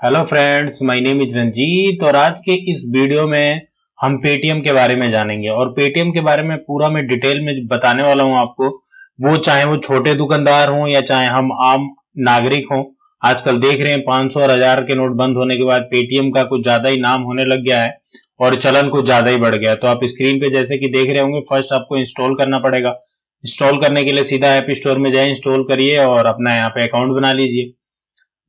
Hello friends, my name is Ranjit और आज के इस वीडियो में हम पेटीएम के बारे में जानेंगे और पेटीएम के बारे में पूरा मैं डिटेल में बताने वाला हूं आपको। वो चाहे वो छोटे दुकानदार हों या चाहे हम आम नागरिक हों। आजकल देख रहे हैं 500 और 1000 के नोट बंद होने के बाद पेटीएम का कुछ ज्यादा ही नाम होने लग गया है और चलन कुछ ज्यादा ही बढ़ गया है। तो आप स्क्रीन पे जैसे कि देख रहे होंगे, फर्स्ट आपको इंस्टॉल करना पड़ेगा। इंस्टॉल करने के लिए सीधा ऐप स्टोर में जाए, इंस्टॉल करिए और अपना यहाँ पे अकाउंट बना लीजिए।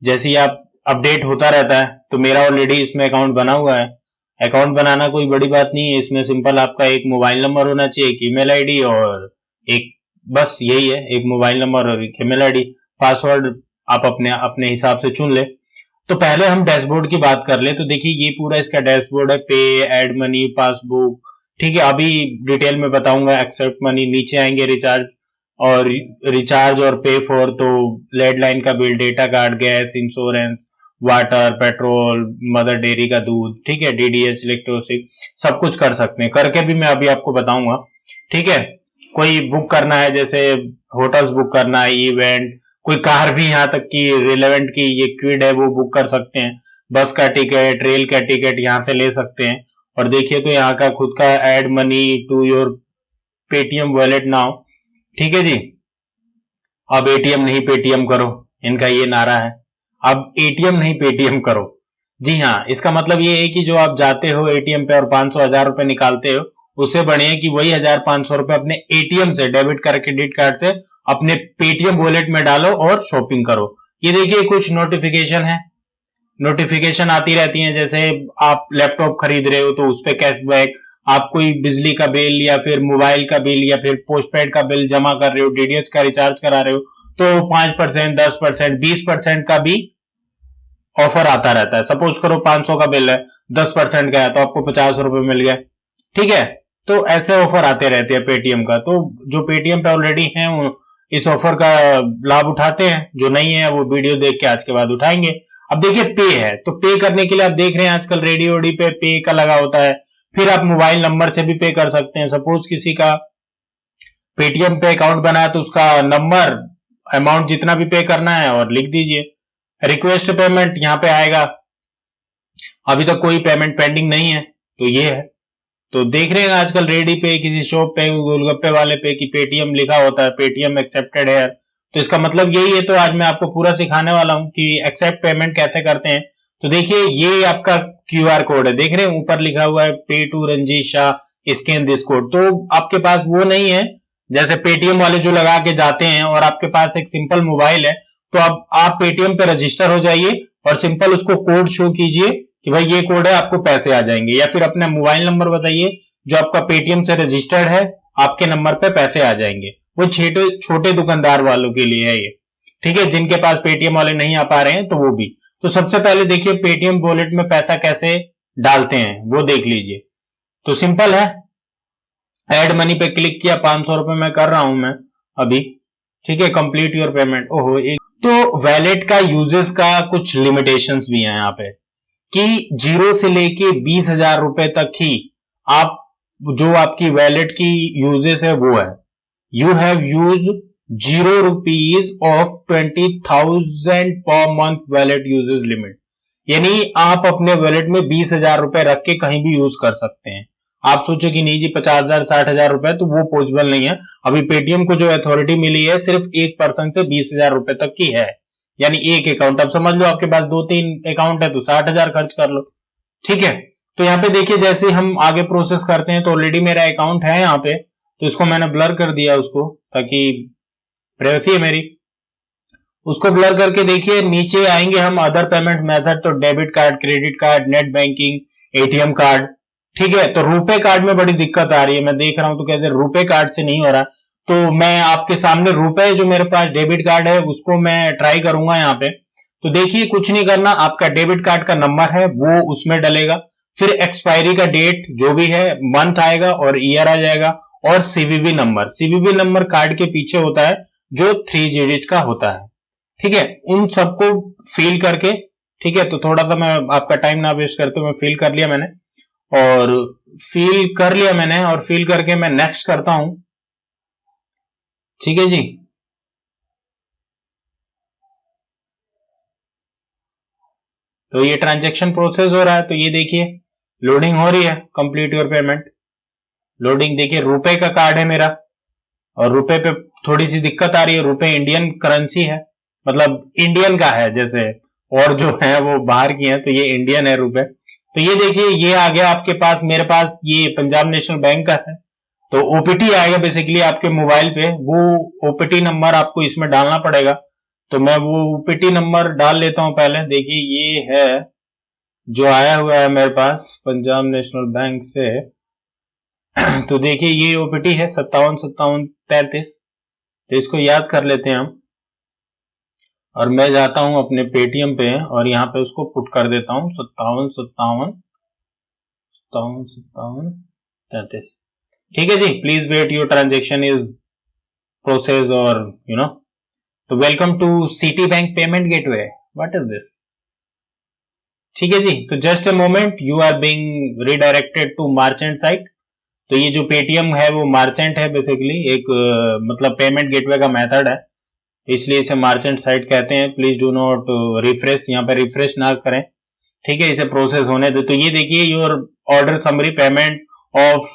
जैसे ही आप अपडेट होता रहता है, तो मेरा ऑलरेडी इसमें अकाउंट बना हुआ है। अकाउंट बनाना कोई बड़ी बात नहीं है, इसमें सिंपल आपका एक मोबाइल नंबर होना चाहिए, एक ईमेल आईडी और एक, बस यही है, एक मोबाइल नंबर और एक ईमेल आईडी। पासवर्ड आप अपने अपने हिसाब से चुन ले। तो पहले हम डैशबोर्ड की बात कर ले, तो देखिए ये पूरा इसका डैशबोर्ड है। पे, ऐड मनी, पासबुक, ठीक है, अभी डिटेल में बताऊंगा। एक्सेप्ट मनी, नीचे आएंगे रिचार्ज और रिचार्ज और पे फॉर, तो लैंडलाइन का bill, data card, gas, insurance, water, petrol, mother dairy का दूध, ठीक है, डीडीएच, इलेक्ट्रिसिटी, सब कुछ कर सकते हैं। करके भी मैं अभी आपको बताऊंगा, ठीक है। कोई बुक करना है, जैसे होटल्स बुक करना है, इवेंट, कोई कार भी, यहाँ तक कि रिलेवेंट की ये क्विड है वो बुक कर सकते हैं। बस का टिकट, रेल का टिकट यहाँ से ले सकते हैं। और देखिए तो यहाँ का खुद का add money to your Paytm wallet now, ठीक है जी। अब एटीएम नहीं पेटीएम करो, इनका ये नारा है। अब एटीएम नहीं पेटीएम करो। जी हाँ, इसका मतलब ये है कि जो आप जाते हो एटीएम पे और 500 1000 रुपए निकालते हो, उससे बढ़िया कि वही 1500 रुपए अपने एटीएम से, डेबिट कार्ड, क्रेडिट कार्ड से अपने पेटीएम वॉलेट में डालो और शॉपिंग करो। ये देखिए कुछ नोटिफिकेशन है, नोटिफिकेशन आती रहती हैं। जैसे आप लैपटॉप खरीद रहे हो तो उस पे कैशबैक, आप कोई बिजली का बिल या फिर मोबाइल का बिल या फिर पोस्टपेड का बिल जमा कर रहे हो, डीडीएच का रिचार्ज करा रहे हो, तो 5%, 10%, 20% का भी ऑफर आता रहता है। सपोज करो 500 का बिल है, 10% का है तो आपको 50 रुपए मिल गया, ठीक है। तो ऐसे ऑफर आते रहते हैं पेटीएम का। तो जो पेटीएम पे ऑलरेडी हैं इस ऑफर का लाभ उठाते हैं, जो नहीं है वो वीडियो देख के आज के बाद उठाएंगे। अब देखिए पे है, तो पे करने के लिए आप देख रहे हैं आजकल रेडियो ओडी पे का लगा होता है। फिर आप मोबाइल नंबर से भी पे कर सकते हैं। सपोज किसी का पेटीएम पे अकाउंट बना है तो उसका नंबर, अमाउंट जितना भी पे करना है और लिख दीजिए। रिक्वेस्ट पेमेंट यहाँ पे आएगा। अभी तक कोई पेमेंट पेंडिंग नहीं है, तो ये है। तो देख रहे हैं आजकल रेडी पे, किसी शॉप पे, गोलगप्पे वाले पे कि पेटीएम लिखा होता है, पेटीएम एक्सेप्टेड है। तो इसका मतलब यही है। तो आज मैं आपको पूरा सिखाने वाला हूं कि एक्सेप्ट पेमेंट कैसे करते हैं। तो देखिए ये आपका क्यूआर कोड है, देख रहे हैं ऊपर लिखा हुआ है pay to Ranjit Shah, scan this code. तो आपके पास वो नहीं है, जैसे पेटीएम वाले जो लगा के जाते हैं, और आपके पास एक सिंपल मोबाइल है, तो अब आप पेटीएम पे रजिस्टर हो जाइए और सिंपल उसको कोड शो कीजिए कि भाई ये कोड है, आपको पैसे आ जाएंगे। या फिर अपना मोबाइल नंबर बताइए जो आपका पेटीएम से रजिस्टर्ड है, आपके नंबर पे पैसे आ जाएंगे। वो छोटे छोटे दुकानदार वालों के लिए है ये, ठीक है। जिनके पास पेटीएम वाले नहीं आ पा रहे हैं तो वो भी। तो सबसे पहले देखिए पेटीएम वॉलेट में पैसा कैसे डालते हैं वो देख लीजिए। तो सिंपल है, ऐड मनी पे क्लिक किया, 500 रुपए मैं कर रहा हूं मैं अभी, ठीक है। कंप्लीट योर पेमेंट, ओहो एक तो वैलेट का यूजेस का कुछ लिमिटेशंस भी हैं यहाँ पे, कि 0 से लेके 20,000 रुपए तक ही आप, जो आपकी वैलेट की यूजेस है वो है, you have use 0 rupees of 20,000 per month wallet uses limit. यानी आप अपने वैलेट में 20,000 रुपए रख के कहीं भी यूज कर सकते हैं। आप सोचो कि नहीं जी 50,000 60,000 रुपए, तो वो पॉसिबल नहीं है। अभी पेटीएम को जो अथॉरिटी मिली है सिर्फ एक पर्सन से 20,000 रुपए तक की है, यानी एक अकाउंट। अब समझ लो आपके पास 2-3 अकाउंट है तो 60,000 खर्च कर लो, ठीक है। तो यहाँ पे देखिए जैसे हम आगे प्रोसेस करते हैं, तो ऑलरेडी मेरा अकाउंट है यहाँ पे, तो इसको मैंने ब्लर कर दिया उसको, ताकि प्राइवेसी है मेरी। उसको ब्लर करके देखिए नीचे आएंगे हम अदर पेमेंट मेथड, तो debit card, credit card, net banking, ATM card, ठीक है। तो रुपए कार्ड में बड़ी दिक्कत आ रही है, मैं देख रहा हूं तो कहते हैं रुपए कार्ड से नहीं हो रहा। तो मैं आपके सामने रुपए, जो मेरे पास डेबिट कार्ड है उसको मैं ट्राई करूंगा यहाँ पे। तो देखिए कुछ नहीं करना, आपका डेबिट कार्ड का नंबर है वो उसमें डलेगा, फिर एक्सपायरी का डेट जो भी है, मंथ आएगा और ईयर आ जाएगा, और CVV number. CVV number card के पीछे होता है जो 3 डिजिट का होता है, ठीक है। उन सबको फिल करके, ठीक है। तो थोड़ा सा मैं आपका टाइम ना वेस्ट करते हुए फिल कर लिया मैंने, और फिल कर लिया मैंने, और फिल करके मैं नेक्स्ट करता हूं, ठीक है जी। तो ये ट्रांजेक्शन प्रोसेस हो रहा है। तो ये देखिए लोडिंग हो रही है, कंप्लीट योर पेमेंट। लोडिंग देखिए, रुपए का कार्ड है मेरा और रुपए पे थोड़ी सी दिक्कत आ रही है। रुपए इंडियन करेंसी है, मतलब इंडियन का है, जैसे और जो है वो बाहर की है, तो ये इंडियन है रुपए। तो ये देखिए ये आ गया आपके पास, मेरे पास ये पंजाब नेशनल बैंक का है। तो ओपीटी आएगा बेसिकली आपके मोबाइल पे, वो ओपीटी नंबर आपको इसमें डालना पड़ेगा। तो मैं वो ओपीटी नंबर डाल लेता हूं पहले। देखिए ये है जो आया हुआ है मेरे पास पंजाब नेशनल बैंक से। तो देखिए ये ओपीटी है 575733। तो इसको याद कर लेते हैं हम, और मैं जाता हूं अपने पेटीएम पे और यहाँ पे उसको पुट कर देता हूं 575733। ठीक है जी, please wait, your transaction is process और तो welcome to Citibank payment gateway, what is this. ठीक है जी, तो just a moment, you are being redirected to merchant site. तो ये जो पेटीएम है वो मार्चेंट है बेसिकली, एक मतलब पेमेंट गेटवे का मेथड है, इसलिए इसे मार्चेंट साइट कहते हैं। प्लीज डू नॉट रिफ्रेश, यहाँ पे रिफ्रेश ना करें, ठीक है, इसे प्रोसेस होने दो। तो ये देखिए your order summary payment of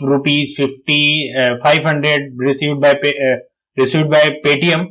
₹500 received by Paytm.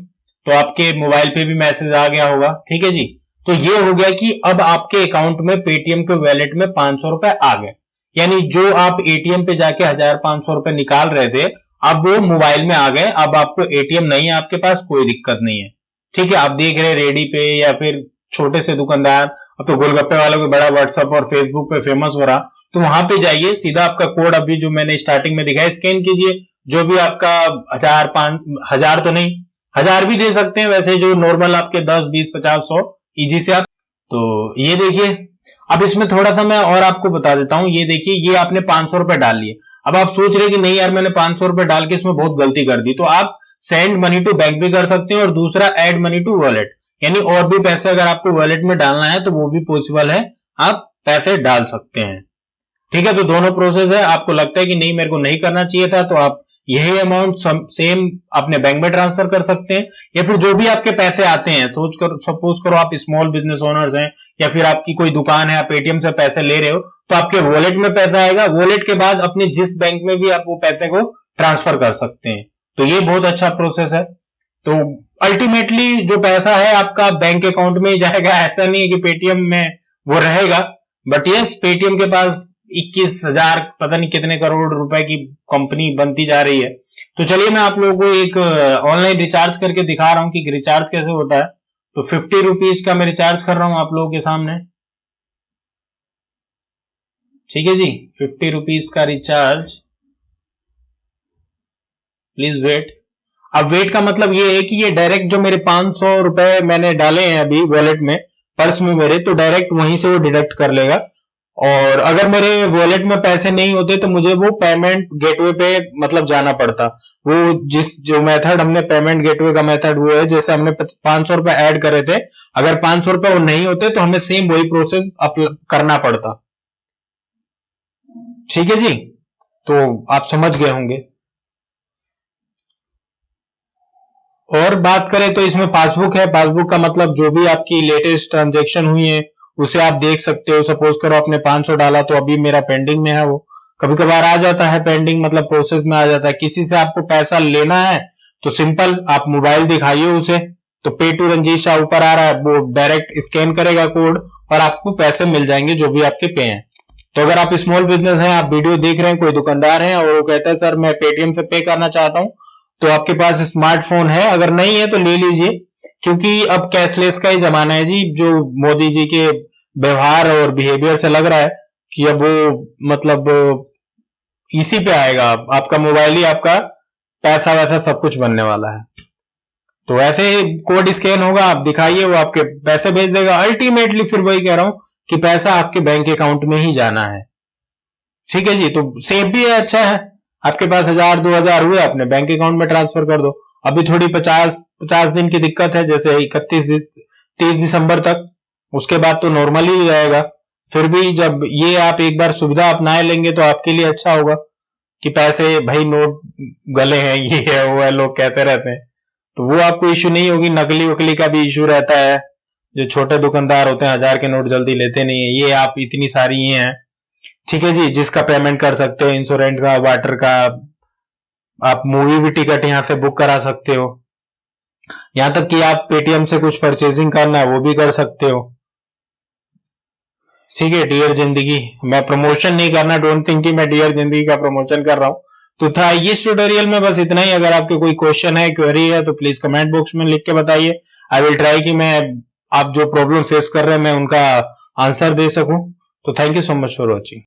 तो आपके मोबाइल पे भी मैसेज आ गया होगा, ठीक है जी। तो ये हो गया कि अब आपके अकाउंट में पेटीएम के वॉलेट में 500 रुपए आ गए, यानी जो आप एटीएम पे जाके 1500 रुपए निकाल रहे थे, अब वो मोबाइल में आ गए। अब आपको एटीएम नहीं है आपके पास, कोई दिक्कत नहीं है, ठीक है। आप देख रहे रेडी पे या फिर छोटे से दुकानदार, अब तो गोलगप्पे वालों को बड़ा व्हाट्सएप और फेसबुक पे फेमस हो रहा, तो वहां पे जाइए, सीधा आपका कोड अभी जो मैंने स्टार्टिंग में दिखाया स्कैन कीजिए। जो भी आपका 1000 तो नहीं, 1000 भी दे सकते हैं वैसे, जो नॉर्मल आपके 10 20 50 100 इजी से आप। तो ये देखिए, अब इसमें थोड़ा सा मैं और आपको बता देता हूं। ये देखिए ये आपने 500 रुपए डाल लिए। अब आप सोच रहे कि नहीं यार मैंने 500 रुपए डाल के इसमें बहुत गलती कर दी, तो आप सेंड मनी टू बैंक भी कर सकते हैं और दूसरा ऐड मनी टू वॉलेट, यानी और भी पैसे अगर आपको वॉलेट में डालना है तो वो भी पॉसिबल है, आप पैसे डाल सकते हैं, ठीक है। तो दोनों प्रोसेस है। आपको लगता है कि नहीं मेरे को नहीं करना चाहिए था, तो आप यही अमाउंट सेम अपने बैंक में ट्रांसफर कर सकते हैं, या फिर जो भी आपके पैसे आते हैं, सपोज करो आप स्मॉल बिजनेस ओनर्स हैं या फिर आपकी कोई दुकान है, आप पेटीएम से पैसे ले रहे हो, तो आपके वॉलेट में पैसा आएगा, वॉलेट के बाद अपने जिस बैंक में भी आप वो पैसे को ट्रांसफर कर सकते हैं। तो ये बहुत अच्छा प्रोसेस है। तो अल्टीमेटली जो पैसा है आपका बैंक अकाउंट में ही जाएगा, ऐसा नहीं है कि पेटीएम में वो रहेगा। बट यस, पेटीएम के पास 21,000 पता नहीं कितने करोड़ रुपए की कंपनी बनती जा रही है। तो चलिए मैं आप लोगों को एक ऑनलाइन रिचार्ज करके दिखा रहा हूं कि रिचार्ज कैसे होता है। तो 50 रुपीज का मैं रिचार्ज कर रहा हूं आप लोगों के सामने, ठीक है जी, 50 रुपीज का रिचार्ज, प्लीज वेट। अब वेट का मतलब ये है कि ये डायरेक्ट जो मेरे 500 रुपए मैंने डाले हैं अभी वॉलेट में, पर्स में मेरे, तो डायरेक्ट वहीं से वो डिडक्ट कर लेगा। और अगर मेरे वॉलेट में पैसे नहीं होते तो मुझे वो पेमेंट गेटवे पे मतलब जाना पड़ता। वो जो मेथड हमने पेमेंट गेटवे का मेथड वो है, जैसे हमने 500 रुपए ऐड करे थे, अगर 500 रुपए वो नहीं होते तो हमें सेम वही प्रोसेस करना पड़ता, ठीक है जी। तो आप समझ गए होंगे। और बात करें तो इसमें पासबुक है। पासबुक का मतलब जो भी आपकी लेटेस्ट ट्रांजेक्शन हुई है उसे आप देख सकते हो। सपोज करो आपने 500 डाला तो अभी मेरा पेंडिंग में है, वो कभी कभार आ जाता है पेंडिंग, मतलब प्रोसेस में आ जाता है। किसी से आपको पैसा लेना है तो सिंपल आप मोबाइल दिखाइए उसे, तो पे टू रंजीत शाह ऊपर आ रहा है, वो डायरेक्ट स्कैन करेगा कोड और आपको पैसे मिल जाएंगे जो भी आपके पे हैं। तो अगर आप स्मॉल बिजनेस हैं, आप वीडियो देख रहे हैं, कोई दुकानदार है और वो कहता है सर मैं पेटीएम से पे करना चाहता हूं, तो आपके पास स्मार्टफोन है, अगर नहीं है तो ले लीजिए, क्योंकि अब कैशलेस का ही जमाना है जी। जो मोदी जी के व्यवहार और बिहेवियर से लग रहा है कि अब वो मतलब इसी पे आएगा, आपका मोबाइल ही आपका पैसा वैसा सब कुछ बनने वाला है। तो ऐसे कोड स्कैन होगा, आप दिखाइए, वो आपके पैसे भेज देगा। अल्टीमेटली फिर वही कह रहा हूं कि पैसा आपके बैंक अकाउंट में ही जाना है, ठीक है जी। तो सेफ भी है, अच्छा है। आपके पास 1000 2000 हुए, अपने बैंक अकाउंट में ट्रांसफर कर दो। अभी थोड़ी 50 दिन की दिक्कत है, जैसे 30 दिसंबर तक, उसके बाद तो नॉर्मल ही जाएगा। फिर भी जब ये आप एक बार सुविधा अपना लेंगे तो आपके लिए अच्छा होगा कि पैसे भाई नोट गले हैं, ये है वो है, लोग कहते रहते हैं, तो वो आपको इश्यू नहीं होगी। नकली वकली का भी इश्यू रहता है, जो छोटे दुकानदार होते हैं 1000 के नोट जल्दी लेते नहीं है, ये आप इतनी सारी ये हैं, ठीक है जी, जिसका पेमेंट कर सकते हो, इंश्योरेंस का, वाटर का, आप मूवी भी टिकट यहाँ से बुक करा सकते हो, यहाँ तक कि आप पेटीएम से कुछ परचेजिंग करना है वो भी कर सकते हो। ठीक है, डियर जिंदगी, मैं प्रमोशन नहीं करना, डोंट थिंक कि मैं डियर जिंदगी का प्रमोशन कर रहा हूँ। तो था इस ट्यूटोरियल में बस इतना ही। अगर आपके कोई क्वेश्चन है, क्वेरी है, तो प्लीज कमेंट बॉक्स में लिख के बताइए। आई विल ट्राई कि मैं आप जो प्रॉब्लम फेस कर रहे हैं मैं उनका आंसर दे सकूं। तो thank you so much for watching.